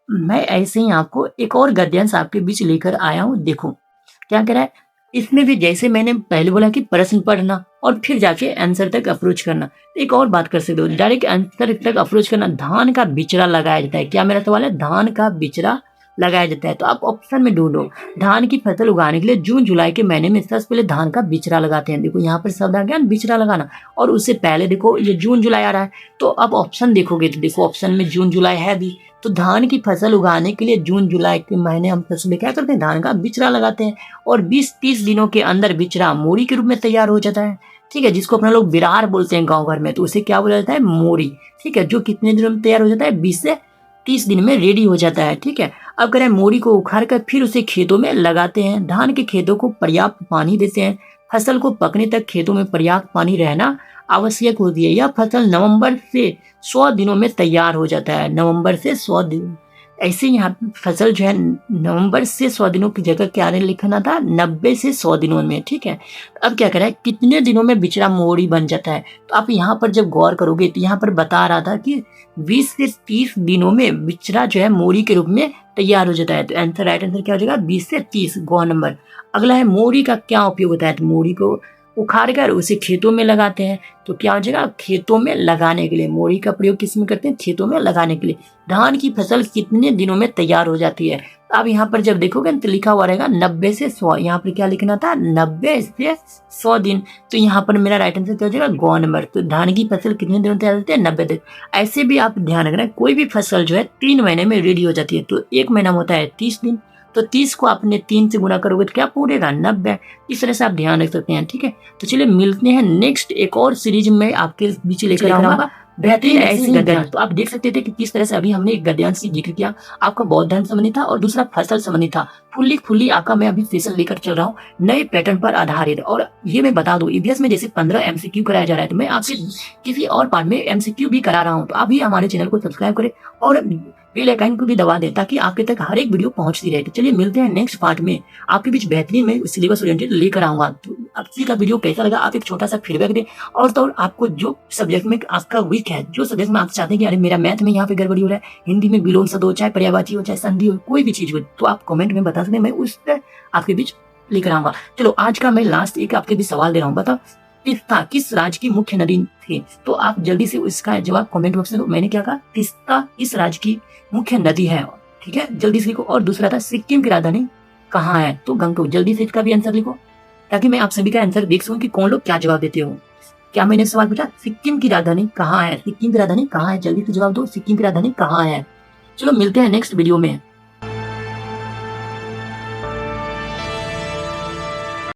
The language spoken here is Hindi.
मैं ऐसे ही आपको एक और गद्यांश आपके बीच लेकर आया हूँ। देखो क्या कह रहा है, इसमें भी जैसे मैंने पहले बोला कि प्रश्न पढ़ना और फिर जाके आंसर तक अप्रोच करना, एक और बात कर सकते हो, डायरेक्ट आंसर तक अप्रोच करना। धान का बिचड़ा लगाया जाता है, क्या मेरा सवाल है, धान का बिचड़ा लगाया जाता है। तो आप ऑप्शन में ढूंढो, धान की फसल उगाने के लिए जून जुलाई के महीने में सबसे पहले धान का बिचड़ा लगाते हैं। देखो यहाँ पर शब्द आ गया बिचड़ा लगाना, और उससे पहले देखो ये जून जुलाई आ रहा है, तो अब ऑप्शन देखोगे तो देखो ऑप्शन में जून जुलाई है भी। तो धान की फसल उगाने के लिए जून जुलाई के महीने हम फसल क्या करते हैं, धान का बिचड़ा लगाते हैं, और 20-30 दिनों के अंदर बिचड़ा मोरी के रूप में तैयार हो जाता है। ठीक है, जिसको अपना लोग बिरार बोलते हैं गांव घर में, तो उसे क्या बोला जाता है, मोरी। ठीक है, जो कितने दिनों में तैयार हो जाता है, 20 से 30 दिन में रेडी हो जाता है। ठीक है, अब करें मोरी को उखाड़ कर फिर उसे खेतों में लगाते हैं। धान के खेतों को पर्याप्त पानी देते हैं। फसल को पकने तक खेतों में पर्याप्त पानी रहना आवश्यक होती है। यह फसल नवंबर से 100 दिनों में तैयार हो जाता है। नवंबर से 100 दिन, ऐसे यहाँ फसल जो है नवंबर से 100 दिनों की जगह क्या लिखना था, 90 से 100 दिनों में। ठीक है, अब क्या करें, कितने दिनों में बिचड़ा मोरी बन जाता है। तो आप यहाँ पर जब गौर करोगे तो यहाँ पर बता रहा था कि 20 से 30 दिनों में बिचड़ा जो है मोरी के रूप में तैयार हो जाता है। तो आंसर, राइट आंसर क्या हो जाएगा, 20 से 30, गौ नंबर। अगला है मोरी का क्या उपयोग होता है। तो मोरी को उखाड़ कर उसे खेतों में लगाते हैं। तो क्या हो जाएगा, खेतों में लगाने के लिए। मोरी का प्रयोग किस में करते हैं, खेतों में लगाने के लिए। धान की फसल कितने दिनों में तैयार हो जाती है। अब यहाँ पर जब देखोगे तो लिखा हुआ रहेगा 90 से 100, यहाँ पर क्या लिखना था, 90 से 100 दिन। तो यहाँ पर मेरा राइट आंसर क्या हो जाएगा, गौ नंबर। तो धान की फसल कितने दिनों में तैयार होती है, 90 दिन। ऐसे भी आप ध्यान रखना, कोई भी फसल जो है 3 महीने में रेडी हो जाती है। तो एक महीना होता है 30 दिन, तो 30 को आपने 3 से गुना करोगे तो क्या पूरेगा, 90। इस तरह से आप ध्यान रख सकते हैं। ठीक है, तो चलिए मिलते हैं नेक्स्ट एक और सीरीज में आपके बीच लेकर आऊंगा बेहतरीन ऐसे गद्यांश। तो आप देख सकते थे कि किस तरह से अभी हमने एक गद्यांश की जिक्र किया, आपका बौद्ध धर्म संबंधी था और दूसरा फसल संबंधी था। फुल्ली आपका मैं अभी सेशन लेकर चल रहा हूँ नए पैटर्न पर आधारित। और ये मैं बता दूं, ईवीएस में जैसे 15 एमसीक्यू कराया जा रहा है, तो मैं आपसे किसी और पार्ट में एमसीक्यू भी करा रहा हूँ। तो अभी हमारे चैनल को सब्सक्राइब करें और बेल आइकन को भी दबा दें ताकि आपके तक हर एक वीडियो पहुंचती रहे। तो चलिए मिलते हैं नेक्स्ट पार्ट में, आपके बीच बेहतरीन में सिलेबस ओरिएंटेड लेकर आऊंगा। तो आपसी का वीडियो कैसा लगा, आप एक छोटा सा फीडबैक दें। और तो आपको जो सब्जेक्ट में आपका वीक है, जो सब्जेक्ट में आप चाहते हैं कि अरे मेरा मैथ में यहाँ पे गड़बड़ी हो रहा है, हिंदी में विलोम शब्द हो, चाहे पर्यायवाची हो, चाहे संधि हो, कोई भी चीज हो, तो आप कमेंट में बता सकते हैं, मैं उस पर आपके बीच लेकर आऊंगा। चलो आज का मैं लास्ट एक आपके बीच सवाल दे रहा हूँ, बताओ तिस्ता किस राज्य की मुख्य नदी थी। तो आप जल्दी से इसका जवाब कमेंट बॉक्स में दो। मैंने क्या कहा, तिस्ता इस राज्य की मुख्य नदी है। ठीक है, जल्दी से लिखो। और दूसरा था सिक्किम की राजधानी कहाँ है, तो गंगटोक। जल्दी से इसका भी आंसर लिखो ताकि मैं आप सभी का आंसर देख सकूं कि कौन लोग क्या जवाब देते हो। क्या मैंने सवाल पूछा, सिक्किम की राजधानी कहाँ है, सिक्किम की राजधानी कहाँ है, जल्दी से जवाब दो, सिक्किम की राजधानी कहाँ है। चलो मिलते हैं नेक्स्ट वीडियो में।